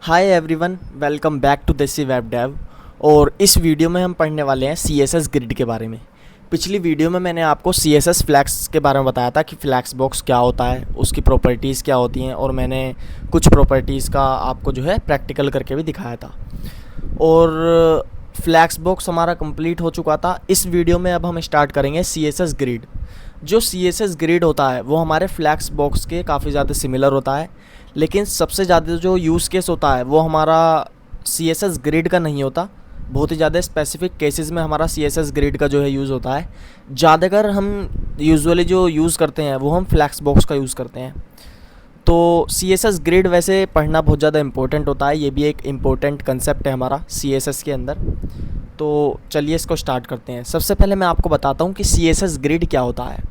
Hi everyone, welcome back to desi web dev. और इस video में हम पढ़ने वाले हैं CSS ग्रिड के बारे में। पिछली वीडियो में मैंने आपको CSS फ्लैक्स के बारे में बताया था कि फ्लैक्स बॉक्स क्या होता है, उसकी प्रॉपर्टीज़ क्या होती हैं, और मैंने कुछ प्रॉपर्टीज़ का आपको जो है प्रैक्टिकल करके भी दिखाया था। और फ्लैक्स बॉक्स हमारा कंप्लीट हो चुका था। इस वीडियो में अब हम स्टार्ट करेंगे CSS ग्रिड। जो CSS ग्रिड होता है वो हमारे फ्लैक्स बॉक्स के काफ़ी ज़्यादा सिमिलर होता है, लेकिन सबसे ज़्यादा जो यूज़ केस होता है वो हमारा CSS ग्रिड का नहीं होता। बहुत ही ज़्यादा स्पेसिफिक केसेस में हमारा CSS ग्रिड का जो है यूज़ होता है। ज़्यादातर हम यूजुअली जो यूज़ करते हैं वो हम फ्लैक्स बॉक्स का यूज़ करते हैं। तो CSS ग्रिड वैसे पढ़ना बहुत ज़्यादा इंपॉर्टेंट होता है, ये भी एक इम्पोर्टेंट कंसेप्ट है हमारा CSS के अंदर। तो चलिए इसको स्टार्ट करते हैं। सबसे पहले मैं आपको बताता हूँ कि CSS ग्रिड क्या होता है।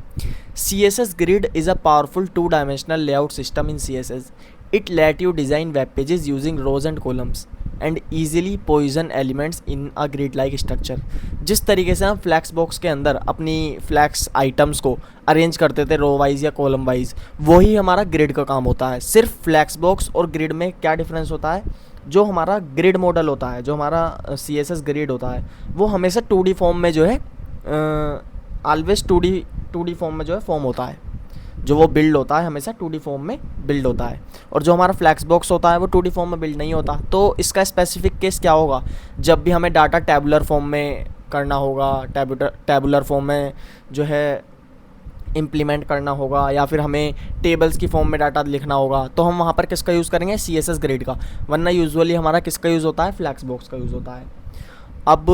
CSS grid is a powerful two-dimensional layout system in CSS. It let you design web pages using rows and columns and easily position elements in a grid-like structure. जिस तरीके से हम फ्लैक्स बॉक्स के अंदर अपनी फ्लैक्स आइटम्स को arrange करते थे रो वाइज या कॉलम वाइज, वही हमारा ग्रिड का काम होता है। सिर्फ फ्लैक्स बॉक्स और ग्रिड में क्या डिफरेंस होता है? जो हमारा ग्रिड मॉडल होता है, जो हमारा CSS ग्रिड होता है, वो हमेशा 2D फॉर्म में जो है ऑलवेज 2D फॉर्म में जो है फॉर्म होता है। जो वो बिल्ड होता है हमेशा 2D फॉर्म में बिल्ड होता है। और जो हमारा फ्लैक्स बॉक्स होता है वो 2D फॉर्म में बिल्ड नहीं होता। तो इसका स्पेसिफिक केस क्या होगा? जब भी हमें डाटा टैबुलर फॉर्म में करना होगा, टैबुलर फॉर्म में जो है इम्प्लीमेंट करना होगा, या फिर हमें टेबल्स की फॉर्म में डाटा लिखना होगा, तो हम वहाँ पर किसका यूज़ करेंगे? CSS ग्रिड का। वरना यूजुअली हमारा किसका यूज़ होता है? फ्लैक्स बॉक्स का यूज़ होता है। अब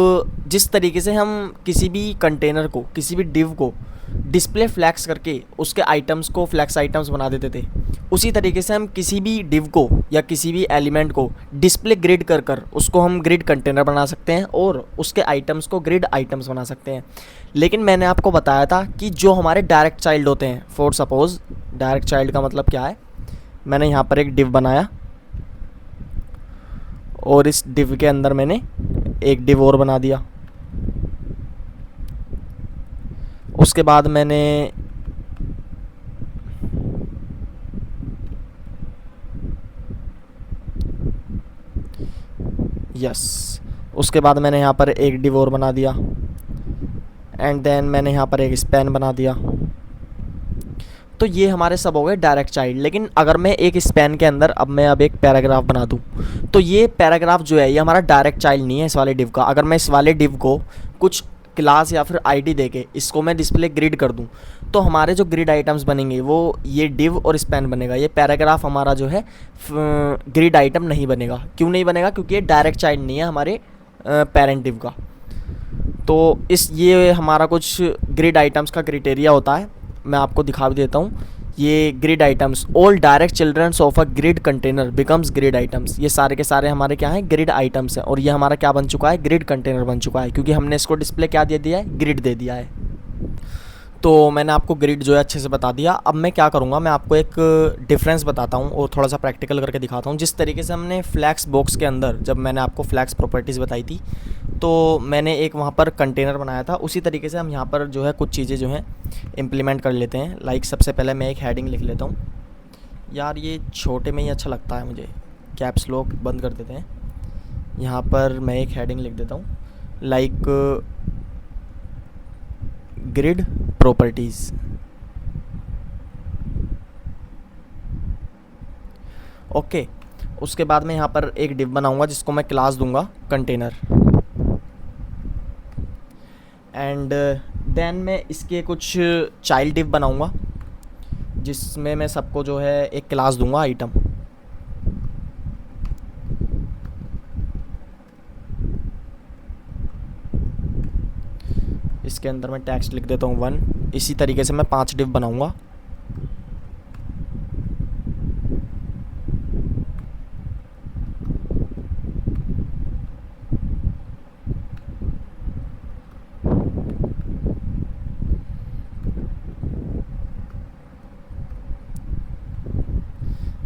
जिस तरीके से हम किसी भी कंटेनर को, किसी भी डिव को डिस्प्ले फ्लैक्स करके उसके आइटम्स को फ्लैक्स आइटम्स बना देते थे, उसी तरीके से हम किसी भी डिव को या किसी भी एलिमेंट को डिस्प्ले ग्रिड कर कर उसको हम ग्रिड कंटेनर बना सकते हैं और उसके आइटम्स को ग्रिड आइटम्स बना सकते हैं। लेकिन मैंने आपको बताया था कि जो हमारे डायरेक्ट चाइल्ड होते हैं, फॉर सपोज डायरेक्ट चाइल्ड का मतलब क्या है? मैंने यहाँ पर एक डिव बनाया और इस डिव के अंदर मैंने एक डिव और बना दिया। उसके बाद मैंने उसके बाद मैंने यहाँ पर एक डिव और बना दिया, एंड देन मैंने यहाँ पर एक स्पैन बना दिया। तो ये हमारे सब हो गए डायरेक्ट चाइल्ड। लेकिन अगर मैं एक स्पैन के अंदर अब एक पैराग्राफ बना दूँ, तो ये पैराग्राफ जो है ये हमारा डायरेक्ट चाइल्ड नहीं है इस वाले डिव का। अगर मैं इस वाले डिव को कुछ क्लास या फिर ID देके इसको मैं डिस्प्ले ग्रिड कर दूं, तो हमारे जो ग्रिड आइटम्स बनेंगे वो ये डिव और स्पैन बनेगा। ये पैराग्राफ हमारा जो है ग्रिड आइटम नहीं बनेगा। क्यों नहीं बनेगा? क्योंकि ये डायरेक्ट चाइल्ड नहीं है हमारे पेरेंट डिव का। तो ये हमारा कुछ ग्रिड आइटम्स का क्राइटेरिया होता है, मैं आपको दिखा भी देता हूँ। ये grid items, all direct childrens of a grid container becomes grid items, ये सारे के सारे हमारे क्या हैं? ग्रिड आइटम्स हैं। और ये हमारा क्या बन चुका है? ग्रिड कंटेनर बन चुका है, क्योंकि हमने इसको डिस्प्ले क्या दे दिया है? ग्रिड दे दिया है। तो मैंने आपको ग्रिड जो है अच्छे से बता दिया। अब मैं क्या करूँगा, मैं आपको एक डिफरेंस बताता हूँ और थोड़ा सा प्रैक्टिकल करके दिखाता हूँ। जिस तरीके से हमने फ्लैक्स बॉक्स के अंदर, जब मैंने आपको फ्लैक्स प्रॉपर्टीज़ बताई थी, तो मैंने एक वहाँ पर कंटेनर बनाया था, उसी तरीके से हम यहाँ पर जो है कुछ चीज़ें जो हैं इम्प्लीमेंट कर लेते हैं। लाइक सबसे पहले मैं एक हेडिंग लिख लेता हूँ। यार ये छोटे में ही अच्छा लगता है मुझे, कैप्स लॉक बंद कर देते हैं। यहाँ पर मैं एक हेडिंग लिख देता हूँ, लाइक ग्रिड प्रॉपर्टीज़। ओके, उसके बाद मैं यहाँ पर एक डिव बनाऊँगा जिसको मैं क्लास दूंगा कंटेनर, एंड देन मैं इसके कुछ चाइल्ड डिव बनाऊंगा जिसमें मैं सबको जो है एक क्लास दूंगा आइटम। इसके अंदर मैं टेक्स्ट लिख देता हूँ 1। इसी तरीके से मैं 5 डिव बनाऊंगा।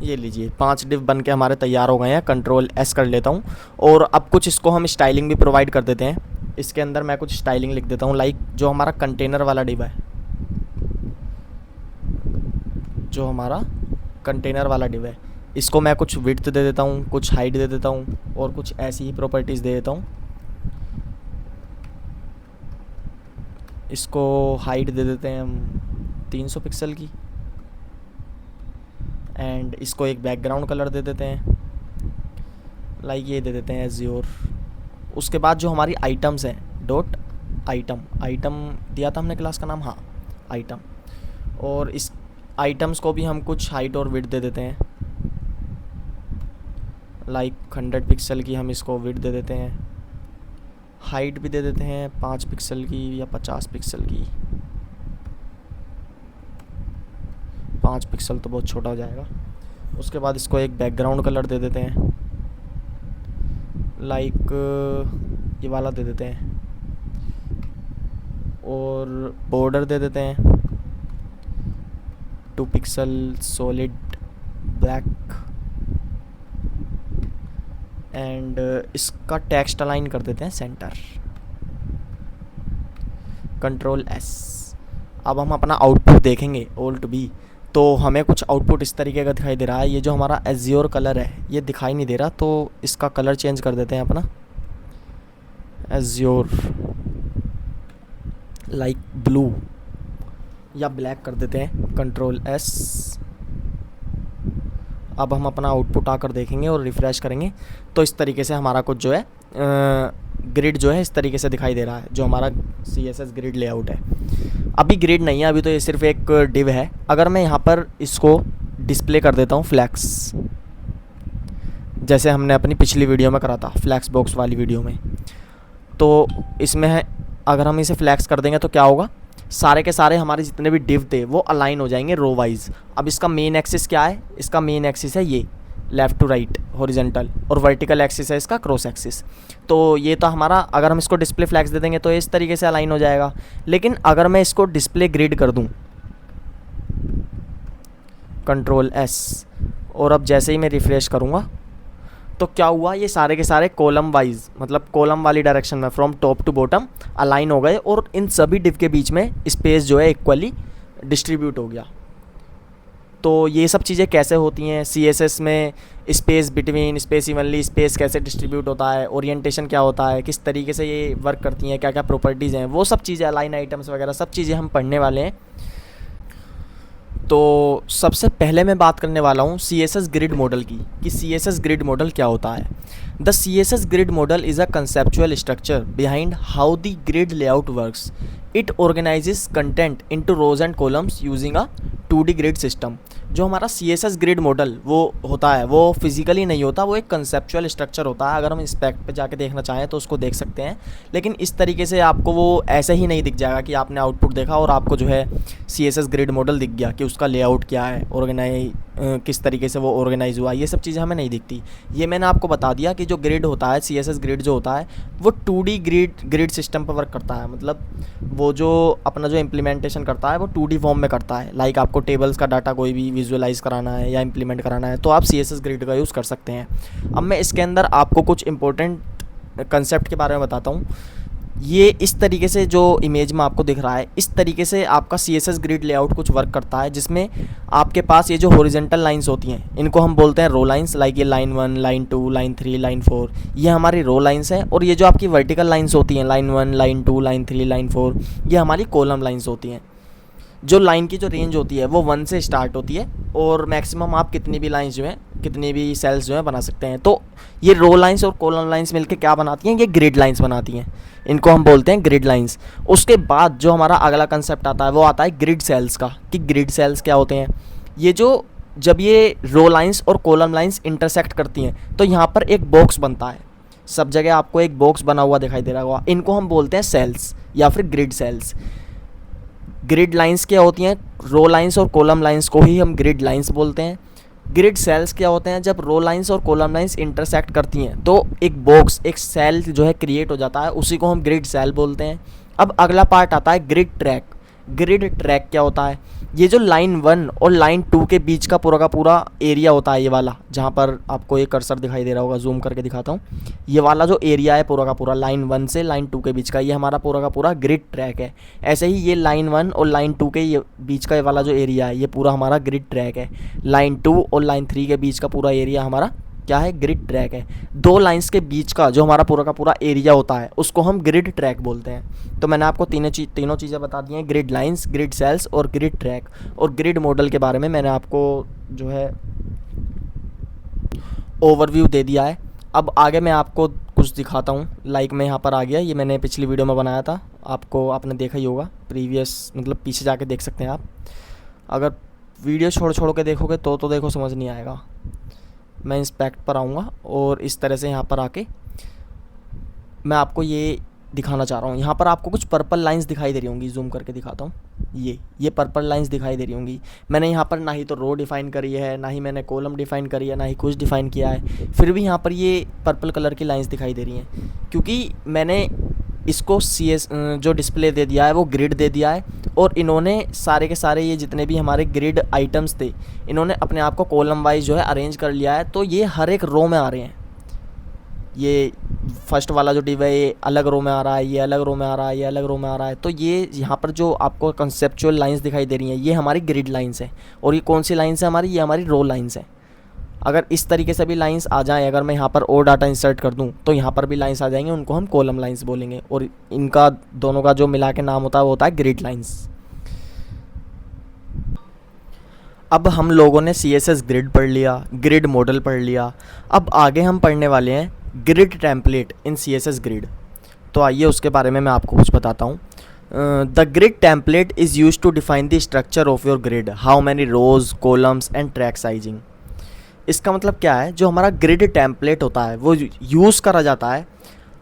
ये लीजिए 5 डिव बन के हमारे तैयार हो गए हैं। कंट्रोल S कर लेता हूँ और अब कुछ इसको हम स्टाइलिंग भी प्रोवाइड कर देते हैं। इसके अंदर मैं कुछ स्टाइलिंग लिख देता हूँ, लाइक जो हमारा कंटेनर वाला डिव है, जो हमारा कंटेनर वाला डिव है इसको मैं कुछ विड्थ दे देता हूँ, कुछ हाइट दे देता हूँ और कुछ ऐसी ही प्रॉपर्टीज़ दे देता हूँ। इसको हाइट दे देते हैं हम 300 पिक्सल की, एंड इसको एक बैकग्राउंड कलर दे देते हैं, लाइक ये दे देते हैं एज्योर। उसके बाद जो हमारी आइटम्स हैं, डॉट आइटम, आइटम दिया था हमने क्लास का नाम, हाँ आइटम, और इस आइटम्स को भी हम कुछ हाइट और विड्थ दे देते हैं, लाइक 100 पिक्सल की हम इसको विड्थ दे देते हैं, हाइट भी दे देते हैं 5 पिक्सल की या 50 पिक्सल की। 5 पिक्सल तो बहुत छोटा हो जाएगा। उसके बाद इसको एक बैकग्राउंड कलर दे देते हैं, लाइक ये वाला दे देते हैं, और बॉर्डर दे देते हैं 2 पिक्सल सॉलिड ब्लैक, एंड इसका टेक्स्ट अलाइन कर देते हैं सेंटर, कंट्रोल एस। अब हम अपना आउटपुट देखेंगे ऑल्ट बी, तो हमें कुछ आउटपुट इस तरीके का दिखाई दे रहा है। ये जो हमारा एज्योर कलर है ये दिखाई नहीं दे रहा, तो इसका कलर चेंज कर देते हैं अपना, एज्योर लाइक ब्लू या ब्लैक कर देते हैं, कंट्रोल एस। अब हम अपना आउटपुट आकर देखेंगे और रिफ़्रेश करेंगे तो इस तरीके से हमारा कुछ जो है ग्रिड जो है इस तरीके से दिखाई दे रहा है, जो हमारा CSS ग्रिड लेआउट है। अभी ग्रिड नहीं है, अभी तो ये सिर्फ एक डिव है। अगर मैं यहाँ पर इसको डिस्प्ले कर देता हूँ फ्लैक्स, जैसे हमने अपनी पिछली वीडियो में करा था, फ्लैक्स बॉक्स वाली वीडियो में, तो इसमें है अगर हम इसे फ्लैक्स कर देंगे तो क्या होगा, सारे के सारे हमारे जितने भी डिव थे वो अलाइन हो जाएंगे रो वाइज। अब इसका मेन एक्सिस क्या है, इसका मेन एक्सिस है ये लेफ़्ट टू राइट हॉरिजेंटल, और वर्टिकल एक्सिस है इसका क्रॉस एक्सिस। तो ये तो हमारा, अगर हम इसको डिस्प्ले फ्लैक्स दे देंगे तो इस तरीके से अलाइन हो जाएगा। लेकिन अगर मैं इसको डिस्प्ले ग्रिड कर दूं, कंट्रोल एस, और अब जैसे ही मैं रिफ़्रेश करूँगा तो क्या हुआ, ये सारे के सारे कॉलम वाइज, मतलब कॉलम वाली डायरेक्शन में from top to bottom align हो गए, और इन सभी डिव के बीच में स्पेस जो है इक्वली डिस्ट्रीब्यूट हो गया। तो ये सब चीज़ें कैसे होती हैं CSS में, space between, space evenly, space कैसे डिस्ट्रीब्यूट होता है, ओरिएंटेशन क्या होता है, किस तरीके से ये वर्क करती हैं, क्या क्या प्रॉपर्टीज़ हैं, वो सब चीज़ें, अलाइन आइटम्स वगैरह सब चीज़ें हम पढ़ने वाले हैं। तो सबसे पहले मैं बात करने वाला हूँ CSS ग्रिड मॉडल की, कि CSS ग्रिड मॉडल क्या होता है। The CSS grid model is a conceptual structure behind how the grid layout works. It organises content into rose and columns using a 2D grid system. जो हमारा CSS grid model वो होता है, वो physically नहीं होता, वो एक कंसेप्चुअल स्ट्रक्चर होता है। अगर हम स्पेक पे जाके देखना चाहें तो उसको देख सकते हैं, लेकिन इस तरीके से आपको वो ऐसे ही नहीं दिख जाएगा कि आपने आउटपुट देखा और आपको जो है CSS ग्रिड मॉडल दिख गया कि उसका लेआउट क्या है, किस तरीके से वो ऑर्गेनाइज हुआ, ये सब चीज़ें हमें नहीं दिखती। ये मैंने आपको बता दिया कि जो ग्रिड होता है, CSS ग्रिड जो होता है वो 2D ग्रिड सिस्टम पर वर्क करता है। मतलब वो जो अपना जो इम्प्लीमेंटेशन करता है वो 2D फॉर्म में करता है। लाइक आपको टेबल्स का डाटा कोई भी विजुअलाइज कराना है या इम्प्लीमेंट कराना है तो आप CSS ग्रिड का यूज़ कर सकते हैं। अब मैं इसके अंदर आपको कुछ इंपॉर्टेंट कंसेप्ट के बारे में बताता हूँ। ये इस तरीके से जो इमेज में आपको दिख रहा है, इस तरीके से आपका CSS ग्रिड लेआउट कुछ वर्क करता है, जिसमें आपके पास ये जो हॉरिजॉन्टल लाइंस होती हैं इनको हम बोलते हैं रो लाइंस। लाइक ये लाइन 1, लाइन 2, लाइन 3, लाइन 4, ये हमारी रो लाइंस हैं। और ये जो आपकी वर्टिकल लाइंस होती हैं, लाइन 1, लाइन 2, लाइन 3, लाइन 4, ये हमारी कॉलम लाइंस होती हैं। जो लाइन की जो रेंज होती है वो 1 से स्टार्ट होती है, और मैक्सिमम आप कितनी भी लाइंस जो हैं, कितनी भी सेल्स जो हैं बना सकते हैं। तो ये रो लाइंस और कॉलम लाइंस मिलके क्या बनाती हैं, ये ग्रिड लाइंस बनाती हैं। इनको हम बोलते हैं ग्रिड लाइंस। उसके बाद जो हमारा अगला कंसेप्ट आता है वो आता है ग्रिड सेल्स का, कि ग्रिड सेल्स क्या होते हैं। ये जो जब ये रो लाइंस और कॉलम लाइंस इंटरसेक्ट करती हैं तो यहाँ पर एक बॉक्स बनता है। सब जगह आपको एक बॉक्स बना हुआ दिखाई दे रहा होगा, इनको हम बोलते हैं सेल्स या फिर ग्रिड सेल्स। ग्रिड लाइंस क्या होती हैं, रो लाइंस और कॉलम लाइंस को ही हम ग्रिड लाइंस बोलते हैं। ग्रिड सेल्स क्या होते हैं, जब रो लाइंस और कॉलम लाइंस इंटरसेक्ट करती हैं तो एक बॉक्स, एक सेल जो है क्रिएट हो जाता है, उसी को हम ग्रिड सेल बोलते हैं। अब अगला पार्ट आता है ग्रिड ट्रैक। ग्रिड ट्रैक क्या होता है, ये जो लाइन 1 और लाइन 2 के बीच का पूरा एरिया होता है, ये वाला जहाँ पर आपको ये कर्सर दिखाई दे रहा होगा, जूम करके दिखाता हूँ, ये वाला जो एरिया है पूरा का पूरा लाइन 1 से लाइन 2 के बीच का, ये हमारा पूरा का पूरा ग्रिड ट्रैक है। ऐसे ही ये लाइन 1 और लाइन 2 के ये बीच का ये वाला जो एरिया है, ये पूरा हमारा ग्रिड ट्रैक है। लाइन 2 और लाइन 3 के बीच का पूरा एरिया हमारा क्या है, ग्रिड ट्रैक है। दो लाइंस के बीच का जो हमारा पूरा का पूरा एरिया होता है उसको हम ग्रिड ट्रैक बोलते हैं। तो मैंने आपको तीनों चीज़ें बता दी हैं, ग्रिड लाइंस, ग्रिड सेल्स और ग्रिड ट्रैक। और ग्रिड मॉडल के बारे में मैंने आपको जो है ओवरव्यू दे दिया है। अब आगे मैं आपको कुछ दिखाता हूँ। लाइक मैं यहाँ पर आ गया, ये मैंने पिछली वीडियो में बनाया था, आपने देखा ही होगा, प्रीवियस मतलब पीछे जाके देख सकते हैं आप। अगर वीडियो छोड़ के देखोगे तो देखो समझ नहीं आएगा। मैं इंस्पेक्ट पर आऊँगा और इस तरह से यहाँ पर आके मैं आपको ये दिखाना चाह रहा हूँ। यहाँ पर आपको कुछ पर्पल लाइंस दिखाई दे रही होंगी, जूम करके दिखाता हूँ। ये पर्पल लाइंस दिखाई दे रही होंगी। मैंने यहाँ पर ना ही तो रो डिफ़ाइन करी है, ना ही मैंने कॉलम डिफ़ाइन करी है, ना ही कुछ डिफ़ाइन किया है, फिर भी यहाँ पर ये पर्पल कलर की लाइंस दिखाई दे रही हैं, क्योंकि मैंने इसको CS जो डिस्प्ले दे दिया है वो ग्रिड दे दिया है। और इन्होंने सारे के सारे ये जितने भी हमारे ग्रिड आइटम्स थे, इन्होंने अपने आप को कॉलम वाइज जो है अरेंज कर लिया है। तो ये हर एक रो में आ रहे हैं। ये फर्स्ट वाला जो डिव है ये अलग रो में आ रहा है, ये अलग रो में आ रहा है, ये अलग रो में आ रहा है। तो ये यहाँ पर जो आपको कंसेप्चुअल लाइंस दिखाई दे रही हैं, ये हमारी ग्रिड लाइंस है। और ये कौन सी लाइंस है हमारी, ये हमारी रो लाइंस है। अगर इस तरीके से भी लाइंस आ जाएं, अगर मैं यहाँ पर और डाटा इंसर्ट कर दूँ तो यहाँ पर भी लाइंस आ जाएंगे, उनको हम कॉलम लाइंस बोलेंगे। और इनका दोनों का जो मिला के नाम होता है वो होता है ग्रिड लाइंस। अब हम लोगों ने CSS ग्रिड पढ़ लिया, ग्रिड मॉडल पढ़ लिया। अब आगे हम पढ़ने वाले हैं grid template in CSS grid. तो आइए उसके बारे में मैं आपको कुछ बताता हूँ। The grid template is use to define the structure of your grid, how many rows, columns and track sizing. इसका मतलब क्या है, जो हमारा ग्रिड टेम्पलेट होता है वो यूज़ करा जाता है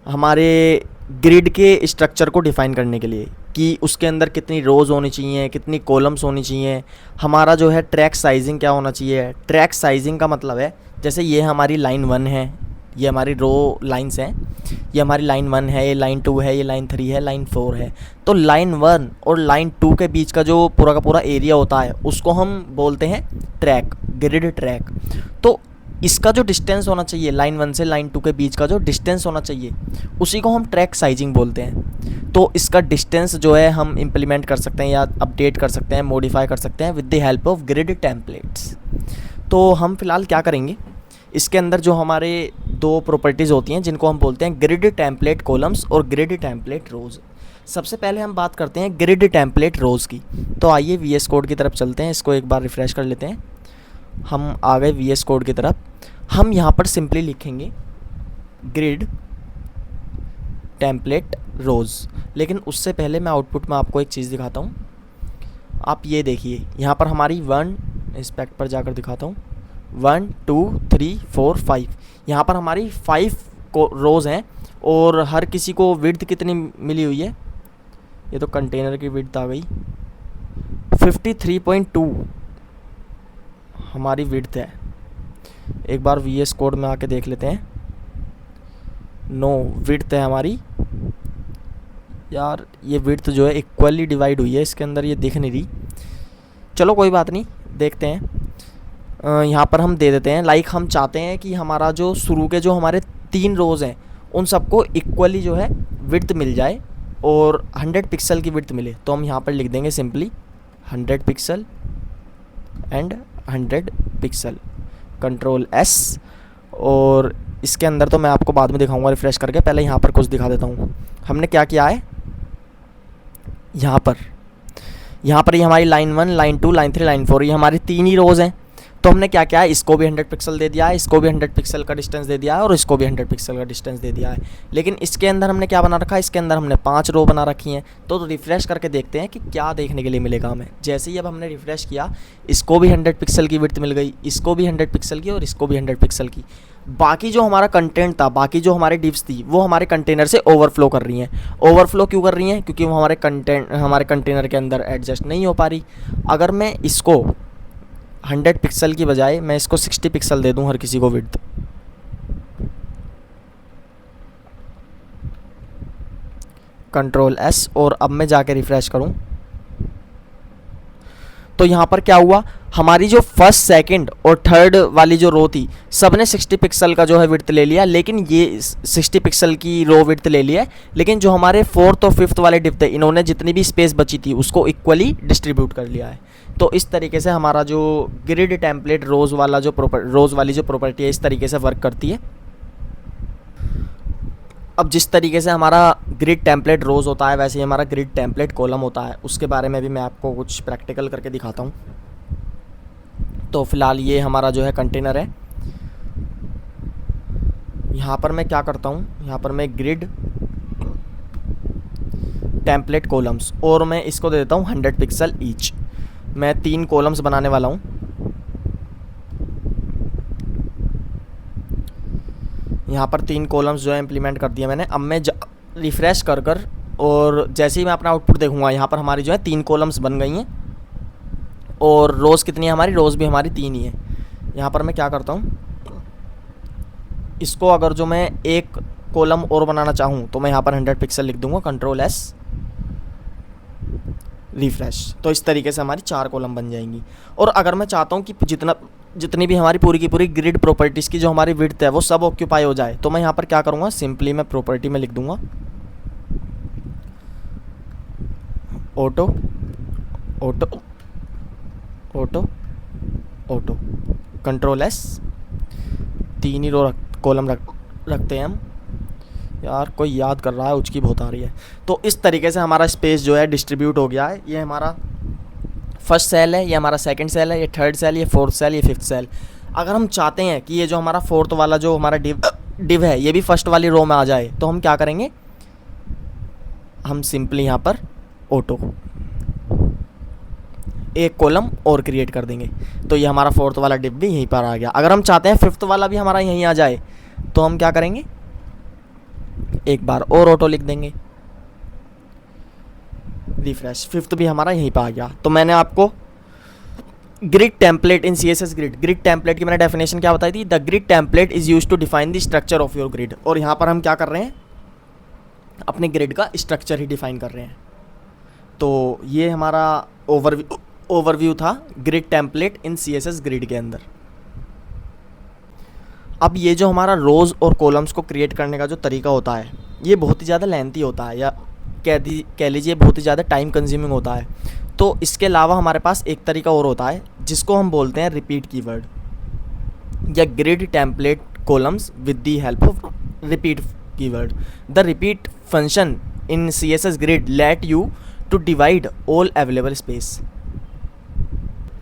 हमारे ग्रिड के स्ट्रक्चर को डिफ़ाइन करने के लिए, कि उसके अंदर कितनी रोज़ होनी चाहिए, कितनी कॉलम्स होनी चाहिए, हमारा जो है ट्रैक साइजिंग क्या होना चाहिए। ट्रैक साइजिंग का मतलब है, जैसे ये हमारी लाइन 1 है, ये हमारी रो लाइंस हैं, ये हमारी लाइन 1 है, ये लाइन 2 है, ये लाइन 3 है, लाइन 4 है। तो लाइन 1 और लाइन 2 के बीच का जो पूरा का पूरा एरिया होता है उसको हम बोलते हैं ट्रैक, ग्रिड ट्रैक। तो इसका जो डिस्टेंस होना चाहिए लाइन 1 से लाइन 2 के बीच का जो डिस्टेंस होना चाहिए उसी को हम ट्रैक साइजिंग बोलते हैं। तो इसका डिस्टेंस जो है हम इम्प्लीमेंट कर सकते हैं या अपडेट कर सकते हैं, मॉडिफाई कर सकते हैं with the help of grid templates. तो हम फिलहाल क्या करेंगे, इसके अंदर जो हमारे दो प्रॉपर्टीज़ होती हैं जिनको हम बोलते हैं ग्रिड टेम्पलेट कॉलम्स और ग्रिड टेम्पलेट रोज़। सबसे पहले हम बात करते हैं ग्रिड टेम्पलेट रोज़ की। तो आइए VS कोड की तरफ चलते हैं, इसको एक बार रिफ़्रेश कर लेते हैं। हम आ गए VS कोड की तरफ। हम यहाँ पर सिंपली लिखेंगे ग्रिड टेम्पलेट रोज़, लेकिन उससे पहले मैं आउटपुट में आपको एक चीज़ दिखाता हूँ। आप ये देखिए, यहाँ पर हमारी 1 इंस्पेक्ट पर जाकर दिखाता हूँ, 1 2 3 4 5, यहाँ पर हमारी 5 रोज़ हैं। और हर किसी को विड्थ कितनी मिली हुई है, ये तो कंटेनर की विड्थ आ गई, 53.2 हमारी विड्थ है। एक बार VS कोड में आके देख लेते हैं। नो, विड्थ है हमारी, यार ये विड्थ जो है इक्वली डिवाइड हुई है, इसके अंदर ये दिख नहीं रही। चलो कोई बात नहीं, देखते हैं। यहाँ पर हम दे देते हैं लाइक हम चाहते हैं कि हमारा जो शुरू के जो हमारे 3 रोज़ हैं उन सबको इक्वली जो है विड्थ मिल जाए और 100 पिक्सल की विड्थ मिले। तो हम यहाँ पर लिख देंगे simply 100 pixel and 100 pixel, control S। और इसके अंदर तो मैं आपको बाद में दिखाऊंगा रिफ़्रेश करके, पहले यहाँ पर कुछ दिखा देता हूँ। हमने क्या किया है, यहाँ पर ये हमारी लाइन 1, लाइन 2, लाइन 3, लाइन 4, ये हमारी 3 ही रोज़ हैं। तो हमने क्या किया है, इसको भी 100 पिक्सल दे दिया है, इसको भी 100 पिक्सल का डिस्टेंस दे दिया है और इसको भी 100 पिक्सल का डिस्टेंस दे दिया है। लेकिन इसके अंदर हमने क्या बना रखा है, इसके अंदर हमने 5 रो बना रखी हैं। तो रिफ़्रेश करके देखते हैं कि क्या देखने के लिए मिलेगा हमें। जैसे ही अब हमने रिफ़्रेश किया, इसको भी 100 पिक्सल की विड्थ मिल गई, इसको भी 100 पिक्सल की और इसको भी 100 पिक्सल की। बाकी जो हमारा कंटेंट था, बाकी जो हमारे डिव्स थी, वो हमारे कंटेनर से ओवरफ्लो कर रही हैं। ओवरफ्लो क्यों कर रही हैं, क्योंकि वो हमारे कंटेनर के अंदर एडजस्ट नहीं हो पा रही। अगर मैं इसको 100 पिक्सल की बजाय मैं इसको 60 पिक्सल दे दूं हर किसी को विड्थ, कंट्रोल S, और अब मैं जाके रिफ़्रेश करूं तो यहाँ पर क्या हुआ, हमारी जो फर्स्ट सेकंड और थर्ड वाली जो रो थी सब ने 60 पिक्सल का जो है विड्थ ले लिया, लेकिन ये 60 पिक्सल की रो विड्थ ले लिया है, लेकिन जो हमारे फोर्थ और फिफ्थ वाले डिव थे इन्होंने जितनी भी स्पेस बची थी उसको इक्वली डिस्ट्रीब्यूट कर लिया है। तो इस तरीके से हमारा जो ग्रिड टेम्पलेट रोज़ वाली जो प्रॉपर्टी है इस तरीके से वर्क करती है। अब जिस तरीके से हमारा ग्रिड टेम्पलेट रोज़ होता है वैसे ही हमारा ग्रिड टेम्पलेट कॉलम होता है, उसके बारे में भी मैं आपको कुछ प्रैक्टिकल करके दिखाता हूँ। तो फिलहाल ये हमारा जो है कंटेनर है। यहाँ पर मैं क्या करता हूँ, यहाँ पर मैं ग्रिड टेम्पलेट कॉलम्स और मैं इसको दे देता हूँ 100 पिक्सल ईच। मैं 3 कॉलम्स बनाने वाला हूँ। यहाँ पर 3 कॉलम्स जो है इम्प्लीमेंट कर दिया मैंने। अब मैं रिफ़्रेश कर और जैसे ही मैं अपना आउटपुट देखूँगा यहाँ पर हमारी जो है 3 कॉलम्स बन गई हैं और रोज़ कितनी है हमारी, रोज़ भी हमारी 3 ही है। यहाँ पर मैं क्या करता हूँ, इसको अगर जो मैं एक कॉलम और बनाना चाहूँ तो मैं यहाँ पर 100 पिक्सल लिख दूँगा, कंट्रोल एस, रिफ़्रेश। तो इस तरीके से हमारी 4 कॉलम बन जाएंगी। और अगर मैं चाहता हूँ कि जितनी भी हमारी पूरी की पूरी ग्रिड प्रॉपर्टीज़ की जो हमारी विड्थ है वो सब ऑक्यूपाई हो जाए, तो मैं यहाँ पर क्या करूँगा, सिंपली मैं प्रॉपर्टी में लिख दूँगा auto auto auto auto, control S, 3 ही रो कॉलम रखते हैं हम। यार कोई याद कर रहा है, उसकी बहुत आ रही है। तो इस तरीके से हमारा स्पेस जो है डिस्ट्रीब्यूट हो गया है। ये हमारा फर्स्ट सेल है, ये हमारा सेकंड सेल है, ये थर्ड सेल, ये फोर्थ सेल, ये फिफ्थ सेल। अगर हम चाहते हैं कि ये जो हमारा फोर्थ वाला जो हमारा डिव है ये भी फर्स्ट वाली रो में आ जाए, तो हम क्या करेंगे, हम सिंपली यहाँ पर ऑटो एक कॉलम और क्रिएट कर देंगे, तो ये हमारा फोर्थ वाला डिव भी यहीं पर आ गया। अगर हम चाहते हैं फिफ्थ वाला भी हमारा यहीं आ जाए, तो हम क्या करेंगे, एक बार और ऑटो लिख देंगे, रिफ्रेश, फिफ्थ भी हमारा यहीं पर आ गया। तो मैंने आपको grid template in CSS grid template की मैंने डेफिनेशन क्या बताई थी, the grid template is use to define the structure of your grid. और यहाँ पर हम क्या कर रहे हैं, अपने ग्रिड का स्ट्रक्चर ही डिफाइन कर रहे हैं। तो ये हमारा ओवरव्यू था grid template in CSS grid के अंदर। अब ये जो हमारा रोज़ और कॉलम्स को क्रिएट करने का जो तरीका होता है ये बहुत ही ज़्यादा लेंथी होता है, या कह लीजिए बहुत ही ज़्यादा टाइम कंज्यूमिंग होता है। तो इसके अलावा हमारे पास एक तरीका और होता है जिसको हम बोलते हैं रिपीट कीवर्ड या grid template columns with the help of repeat keyword. The repeat function in CSS grid let you to divide all available space.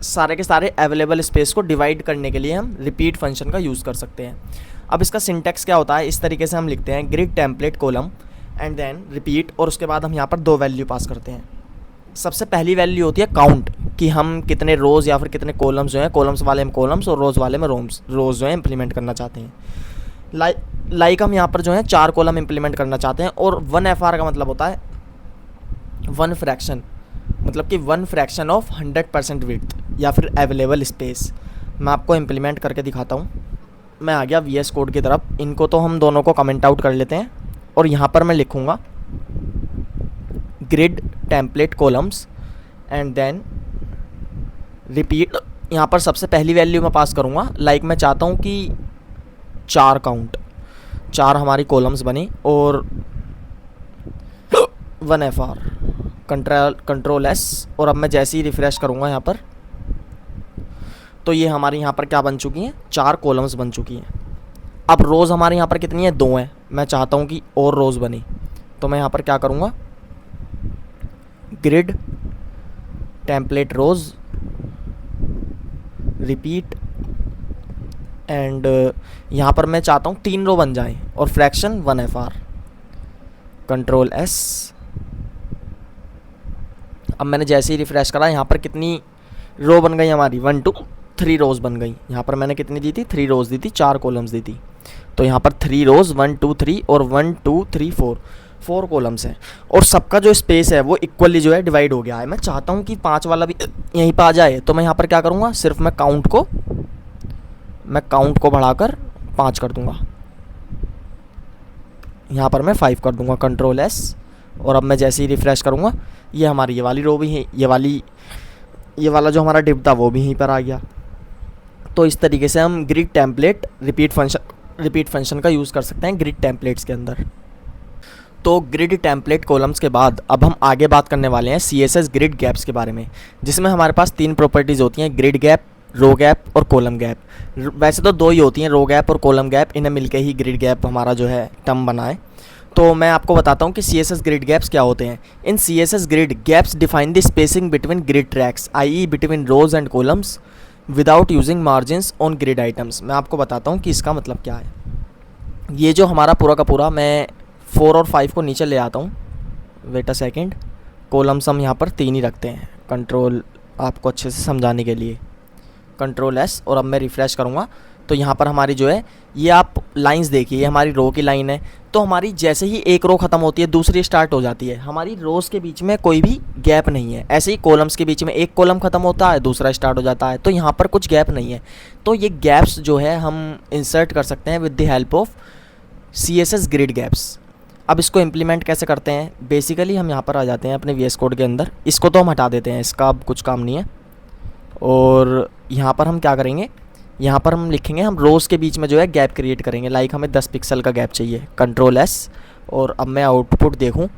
सारे के सारे अवेलेबल स्पेस को डिवाइड करने के लिए हम रिपीट फंक्शन का यूज़ कर सकते हैं। अब इसका सिंटैक्स क्या होता है, इस तरीके से हम लिखते हैं grid template column and then repeat, और उसके बाद हम यहाँ पर 2 वैल्यू पास करते हैं। सबसे पहली वैल्यू होती है काउंट, कि हम कितने रोज़ या फिर कितने कॉलम्स जो हैं, कॉलम्स वाले में कॉलम्स और रोज़ वाले में रोज़ जो है इंप्लीमेंट करना चाहते हैं। लाइक हम यहाँ पर जो है 4 कॉलम इंप्लीमेंट करना चाहते हैं। और 1FR का मतलब होता है 1 फ्रैक्शन, मतलब कि 1 फ्रैक्शन ऑफ 100% विड्थ या फिर अवेलेबल स्पेस। मैं आपको इम्प्लीमेंट करके दिखाता हूँ। मैं आ गया VS कोड की तरफ। इनको तो हम दोनों को कमेंट आउट कर लेते हैं और यहाँ पर मैं लिखूँगा grid template columns and then repeat. यहाँ पर सबसे पहली वैल्यू मैं पास करूँगा, लाइक मैं चाहता हूँ कि 4 काउंट, 4 हमारी कॉलम्स बने और 1FR, कंट्रोल S। और अब मैं जैसे ही रिफ़्रेश करूँगा यहाँ पर, तो ये हमारी यहाँ पर क्या बन चुकी हैं, 4 कॉलम्स बन चुकी हैं। अब रोज़ हमारे यहाँ पर कितनी है, 2 हैं। मैं चाहता हूँ कि और रोज़ बनी, तो मैं यहाँ पर क्या करूँगा, grid template rows repeat and यहाँ पर मैं चाहता हूँ 3 रो बन जाएं और फ्रैक्शन 1FR, कंट्रोल S। अब मैंने जैसे ही रिफ़्रेश करा, यहाँ पर कितनी रो बन गई हमारी, 1 2 3 रोज़ बन गई। यहाँ पर मैंने कितनी दी थी, 3 रोज़ दी थी, 4 कॉलम्स दी थी। तो यहाँ पर 3 रोज़ 1 2 3 और 1 2 3 4 कॉलम्स हैं। और सबका जो स्पेस है वो इक्वली जो है डिवाइड हो गया है। मैं चाहता हूँ कि 5 वाला भी यहीं पर आ जाए, तो मैं यहाँ पर क्या करूँगा, सिर्फ मैं काउंट को बढ़ाकर 5 कर दूँगा। यहाँ पर मैं 5 कर दूँगा, कंट्रोल S। और अब मैं जैसे ही रिफ़्रेश करूँगा, ये हमारी ये वाली रो भी है, ये वाली ये वाला जो हमारा डिव था वो भी यहीं पर आ गया। तो इस तरीके से हम ग्रिड टेम्पलेट रिपीट फंक्शन का यूज़ कर सकते हैं ग्रिड टेम्पलेट्स के अंदर। तो ग्रिड टेम्पलेट कॉलम्स के बाद अब हम आगे बात करने वाले हैं CSS ग्रिड गैप्स के बारे में, जिसमें हमारे पास 3 प्रॉपर्टीज़ होती हैं, ग्रिड गैप, रो गैप और कॉलम गैप। वैसे तो 2 ही होती हैं, रो गैप और कॉलम गैप, इन्हें मिलके ही ग्रिड गैप हमारा जो है टर्म बना है। तो मैं आपको बताता हूँ कि CSS ग्रिड गैप्स क्या होते हैं। In CSS grid gaps define the spacing between grid tracks, I between rows and columns without using margins on grid items. मैं आपको बताता हूँ कि इसका मतलब क्या है। ये जो हमारा पूरा का पूरा, मैं 4 और 5 को नीचे ले आता हूँ, वेट अ सेकेंड। कॉलम्स हम यहाँ पर 3 ही रखते हैं, कंट्रोल आपको अच्छे से समझाने के लिए, कंट्रोल S। और अब मैं रिफ़्रेश करूँगा तो यहाँ पर हमारी जो है, ये आप लाइंस देखिए, ये हमारी रो की लाइन है। तो हमारी जैसे ही एक रो ख़त्म होती है दूसरी स्टार्ट हो जाती है, हमारी रोज़ के बीच में कोई भी गैप नहीं है। ऐसे ही कॉलम्स के बीच में एक कॉलम ख़त्म होता है दूसरा स्टार्ट हो जाता है, तो यहाँ पर कुछ गैप नहीं है। तो ये गैप्स जो है हम इंसर्ट कर सकते हैं with the help of CSS grid gaps. अब इसको इम्प्लीमेंट कैसे करते हैं, बेसिकली हम यहाँ पर आ जाते हैं अपने VS कोड के अंदर। इसको तो हम हटा देते हैं, इसका अब कुछ काम नहीं है। और यहाँ पर हम क्या करेंगे, यहाँ पर हम लिखेंगे, हम रोज़ के बीच में जो है गैप क्रिएट करेंगे। लाइक हमें 10 पिक्सल का गैप चाहिए, कंट्रोल S। और अब मैं आउटपुट देखूँ,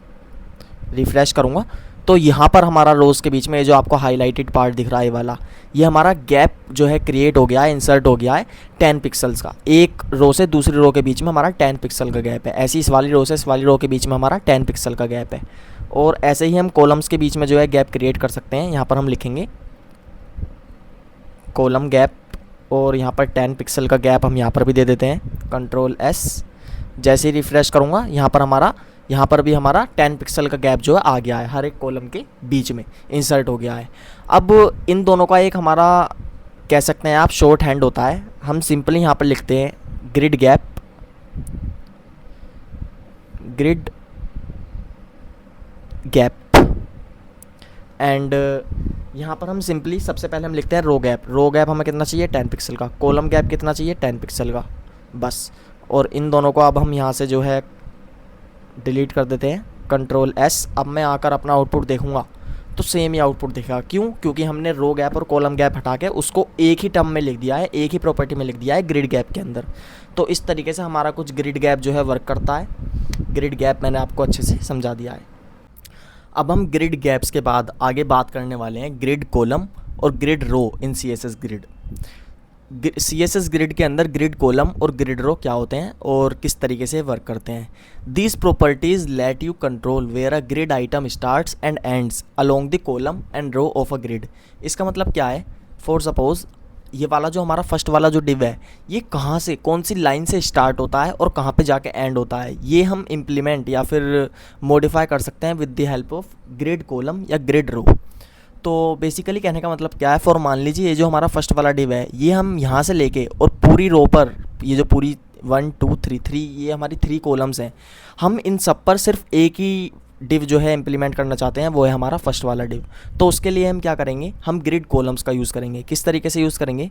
रिफ़्रेश करूँगा तो यहाँ पर हमारा रोज़ के बीच में ये जो आपको हाईलाइटेड पार्ट दिख रहा है, ये वाला, ये हमारा गैप जो है क्रिएट हो गया है, इंसर्ट हो गया है 10 पिक्सल्स का। एक रो से दूसरी रो के बीच में हमारा 10 पिक्सल का गैप है। ऐसे इस वाली रो से इस वाली रो के बीच में हमारा 10 पिक्सल का गैप है। और ऐसे ही हम कॉलम्स के बीच में जो है गैप क्रिएट कर सकते हैं। यहाँ पर हम लिखेंगे कॉलम गैप, और यहाँ पर 10 पिक्सल का गैप हम यहाँ पर भी दे देते हैं, कंट्रोल S। जैसे ही रिफ़्रेश करूँगा यहाँ पर भी हमारा 10 पिक्सल का गैप जो है आ गया है, हर एक कॉलम के बीच में इंसर्ट हो गया है। अब इन दोनों का एक हमारा कह सकते हैं आप शॉर्ट हैंड होता है। हम सिंपली यहाँ पर लिखते हैं ग्रिड गैप एंड यहाँ पर हम सिंपली सबसे पहले हम लिखते हैं रो गैप हमें कितना चाहिए, 10 पिक्सल का। कॉलम गैप कितना चाहिए, 10 पिक्सल का, बस। और इन दोनों को अब हम यहाँ से जो है डिलीट कर देते हैं, कंट्रोल S। अब मैं आकर अपना आउटपुट देखूंगा तो सेम ही आउटपुट दिखेगा। क्यों? क्योंकि हमने रो गैप और कॉलम गैप हटा के उसको एक ही टर्म में लिख दिया है, एक ही प्रॉपर्टी में लिख दिया है, ग्रिड गैप के अंदर। तो इस तरीके से हमारा कुछ ग्रिड गैप जो है वर्क करता है। ग्रिड गैप मैंने आपको अच्छे से समझा दिया है। अब हम ग्रिड गैप्स के बाद आगे बात करने वाले हैं ग्रिड कॉलम और ग्रिड रो इन CSS ग्रिड। CSS ग्रिड के अंदर ग्रिड कॉलम और ग्रिड रो क्या होते हैं और किस तरीके से वर्क करते हैं। These properties let you control where a grid item starts and ends along the column and row of a grid. इसका मतलब क्या है, फॉर सपोज ये वाला जो हमारा फर्स्ट वाला जो डिव है, ये कहाँ से, कौन सी लाइन से स्टार्ट होता है और कहाँ पे जाके एंड होता है, ये हम इम्प्लीमेंट या फिर मॉडिफाई कर सकते हैं with the help of grid column या ग्रिड रो। तो बेसिकली कहने का मतलब क्या है, फॉर मान लीजिए ये जो हमारा फर्स्ट वाला डिव है, ये हम यहाँ से लेके और पूरी रो पर, ये जो पूरी 1 2 3 3 ये हमारी 3 कॉलम्स हैं, हम इन सब पर सिर्फ एक ही डिव जो है इम्प्लीमेंट करना चाहते हैं, वो है हमारा फर्स्ट वाला डिव। तो उसके लिए हम क्या करेंगे, हम ग्रिड कॉलम्स का यूज़ करेंगे। किस तरीके से यूज़ करेंगे,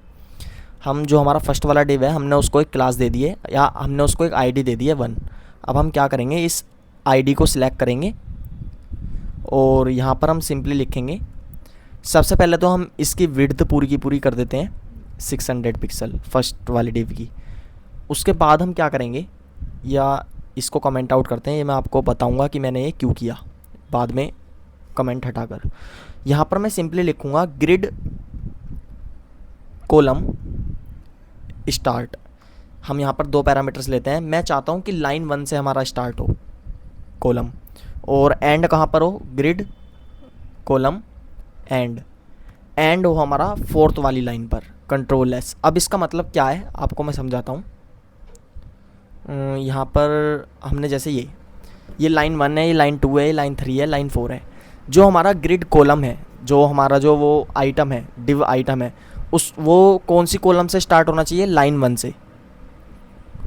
हम जो हमारा फर्स्ट वाला डिव है हमने उसको एक क्लास दे दी है या हमने उसको एक ID दे दी है 1। अब हम क्या करेंगे, इस ID को सिलेक्ट करेंगे और यहाँ पर हम सिंपली लिखेंगे, सबसे पहले तो हम इसकी विड्थ पूरी की पूरी कर देते हैं 600 पिक्सल फर्स्ट वाली डिव की। उसके बाद हम क्या करेंगे, या इसको कमेंट आउट करते हैं, ये मैं आपको बताऊंगा कि मैंने ये क्यों किया बाद में कमेंट हटाकर। यहाँ पर मैं सिंपली लिखूँगा ग्रिड कॉलम स्टार्ट। हम यहाँ पर 2 पैरामीटर्स लेते हैं। मैं चाहता हूँ कि लाइन 1 से हमारा स्टार्ट हो कॉलम, और एंड कहाँ पर हो, ग्रिड कॉलम एंड हो हमारा 4th वाली लाइन पर, कंट्रोल S। अब इसका मतलब क्या है आपको मैं समझाता हूँ। यहाँ पर हमने जैसे ये लाइन 1 है, ये लाइन 2 है, ये लाइन 3 है, लाइन 4 है। जो हमारा ग्रिड कॉलम है, जो हमारा जो वो आइटम है, डिव आइटम है, वो कौन सी कॉलम से स्टार्ट होना चाहिए, लाइन 1 से,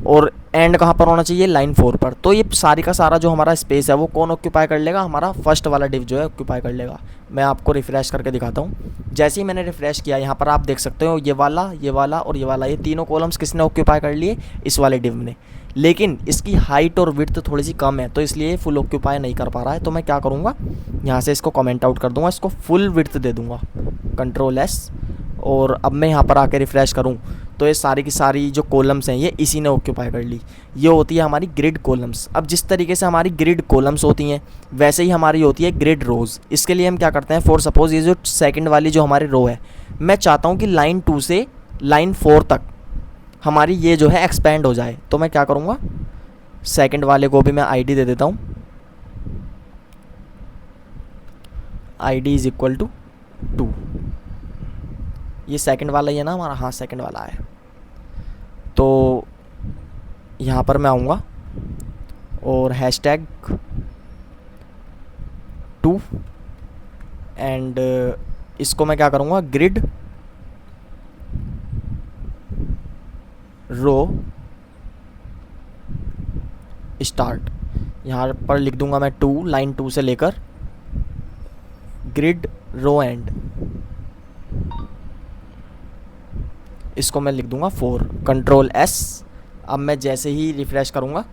और एंड कहाँ पर होना चाहिए, लाइन 4 पर। तो ये सारी का सारा जो हमारा स्पेस है वो कौन ऑक्यूपाई कर लेगा, हमारा फर्स्ट वाला डिव जो है ऑक्यूपाई कर लेगा। मैं आपको रिफ़्रेश करके दिखाता हूँ। जैसे ही मैंने रिफ़्रेश किया, यहाँ पर आप देख सकते हो ये वाला और ये वाला, ये तीनों कॉलम्स किसने ऑक्यूपाई कर लिए, इस वाले डिव ने। लेकिन इसकी हाइट और विड्थ थोड़ी सी कम है, तो इसलिए फुल ऑक्यूपाई नहीं कर पा रहा है। तो मैं क्या करूँगा, यहाँ से इसको कमेंट आउट कर दूँगा, इसको फुल विड्थ दे दूँगा, कंट्रोल एस, और अब मैं यहाँ पर आके रिफ़्रेश करूँ तो ये सारी की सारी जो कॉलम्स हैं ये इसी ने ऑक्यूपाई कर ली। ये होती है हमारी ग्रिड कॉलम्स। अब जिस तरीके से हमारी ग्रिड कॉलम्स होती हैं वैसे ही हमारी होती है ग्रिड रोज़। इसके लिए हम क्या करते हैं, फॉर सपोज़ ये जो सेकंड वाली जो हमारी रो है, मैं चाहता हूँ कि लाइन 2 से लाइन 4 तक हमारी ये जो है एक्सपेंड हो जाए। तो मैं क्या करूँगा, सेकंड वाले को भी मैं आईडी दे देता हूँ, आईडी इज़ इक्वल टू 2। ये सेकंड वाला ही है ना हमारा, हाँ सेकंड वाला है। तो यहाँ पर मैं आऊँगा और हैशटैग 2 एंड इसको मैं क्या करूँगा, ग्रिड रो स्टार्ट, यहाँ पर लिख दूँगा मैं 2, लाइन 2 से लेकर ग्रिड रो एंड, इसको मैं लिख दूंगा 4, कंट्रोल एस। अब मैं जैसे ही रिफ़्रेश करूँगा,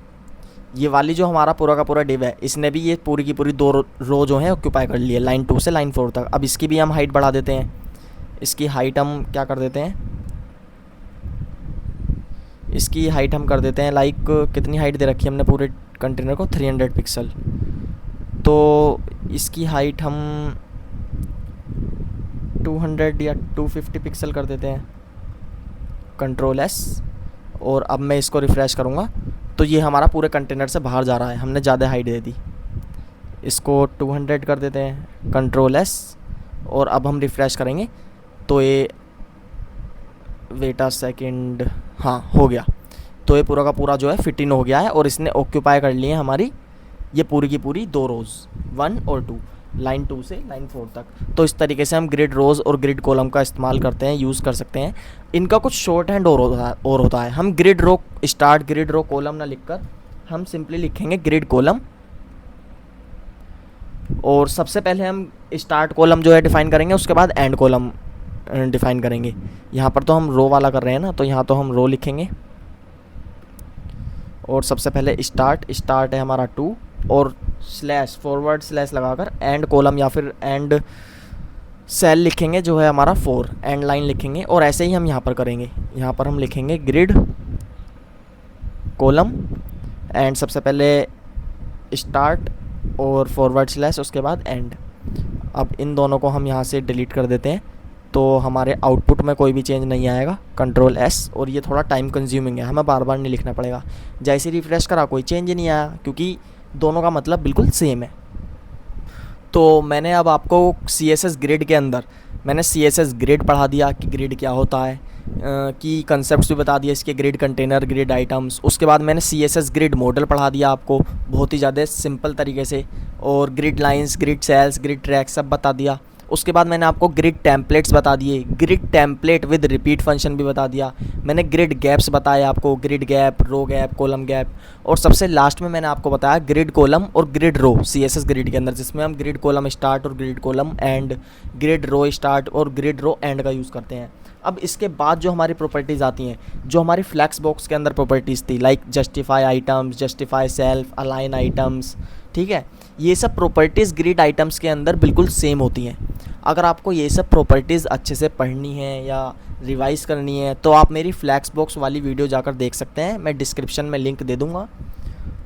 ये वाली जो हमारा पूरा का पूरा डिव है इसने भी ये पूरी की पूरी 2 रो जो हैं ऑक्यूपाई कर ली है, लाइन 2 से लाइन 4 तक। अब इसकी भी हम हाइट बढ़ा देते हैं। इसकी हाइट हम क्या कर देते हैं, इसकी हाइट हम कर देते हैं लाइक, कितनी हाइट दे रखी है हमने पूरे कंटेनर को, 300 पिक्सल। तो इसकी हाइट हम 200 या 250 पिक्सल कर देते हैं, कंट्रोल एस। और अब मैं इसको रिफ़्रेश करूँगा तो ये हमारा पूरे कंटेनर से बाहर जा रहा है, हमने ज़्यादा हाइट दे दी। इसको 200 कर देते हैं, कंट्रोल एस। और अब हम रिफ़्रेश करेंगे तो ये, वेट अ सेकेंड, हाँ हो गया। तो ये पूरा का पूरा जो है फिट इन हो गया है और इसने ऑक्यूपाई कर ली है हमारी ये पूरी की पूरी 2 रोज़, 1 और 2, लाइन 2 से लाइन 4 तक। तो इस तरीके से हम ग्रिड रोज़ और ग्रिड कॉलम का इस्तेमाल करते हैं, यूज़ कर सकते हैं। इनका कुछ शॉर्ट हैंड और होता है। हम grid row start, grid row column ना लिखकर हम सिंपली लिखेंगे ग्रिड कॉलम। और सबसे पहले हम स्टार्ट कॉलम जो है डिफ़ाइन करेंगे, उसके बाद एंड कॉलम डिफ़ाइन करेंगे। यहाँ पर तो हम रो वाला कर रहे हैं ना, तो यहाँ तो हम रो लिखेंगे। और सबसे पहले स्टार्ट है हमारा 2 और स्लैश, फॉरवर्ड स्लैश लगाकर एंड कॉलम या फिर एंड सेल लिखेंगे जो है हमारा 4, एंड लाइन लिखेंगे। और ऐसे ही हम यहाँ पर करेंगे, यहाँ पर हम लिखेंगे ग्रिड कॉलम एंड सबसे पहले स्टार्ट और फॉरवर्ड स्लैश, उसके बाद एंड। अब इन दोनों को हम यहाँ से डिलीट कर देते हैं तो हमारे आउटपुट में कोई भी चेंज नहीं आएगा, कंट्रोल एस। और ये थोड़ा टाइम कंज्यूमिंग है, हमें बार बार नहीं लिखना पड़ेगा। जैसे रिफ़्रेश करा कोई चेंज नहीं आया क्योंकि दोनों का मतलब बिल्कुल सेम है। तो मैंने अब आपको CSS ग्रिड के अंदर मैंने CSS ग्रिड पढ़ा दिया कि ग्रिड क्या होता है, कि कंसेप्ट्स भी बता दिया इसके, ग्रिड कंटेनर, ग्रिड आइटम्स। उसके बाद मैंने CSS ग्रिड मॉडल पढ़ा दिया आपको बहुत ही ज़्यादा सिंपल तरीके से, और grid lines, grid cells, grid track सब बता दिया। उसके बाद मैंने आपको ग्रिड टेम्पलेट्स बता दिए, grid template with repeat function भी बता दिया। मैंने ग्रिड गैप्स बताए आपको, grid gap, row gap, column gap. और सबसे लास्ट में मैंने आपको बताया ग्रिड कॉलम और ग्रिड रो CSS ग्रिड के अंदर, जिसमें हम ग्रिड कॉलम स्टार्ट और grid column end, grid row start और ग्रिड रो एंड का यूज़ करते हैं। अब इसके बाद जो हमारी प्रॉपर्टीज़ आती हैं, जो हमारी फ्लैक्स बॉक्स के अंदर प्रॉपर्टीज़ थी, like justify items, justify self, align items, ठीक है, ये सब प्रॉपर्टीज़ ग्रिड आइटम्स के अंदर बिल्कुल सेम होती हैं। अगर आपको ये सब प्रॉपर्टीज़ अच्छे से पढ़नी है या रिवाइज़ करनी है तो आप मेरी फ्लैक्स बॉक्स वाली वीडियो जाकर देख सकते हैं, मैं डिस्क्रिप्शन में लिंक दे दूँगा।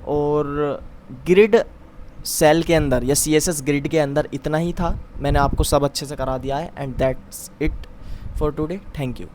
और ग्रिड सेल के अंदर या CSS ग्रिड के अंदर इतना ही था, मैंने आपको सब अच्छे से करा दिया है। And that's it for today, thank you.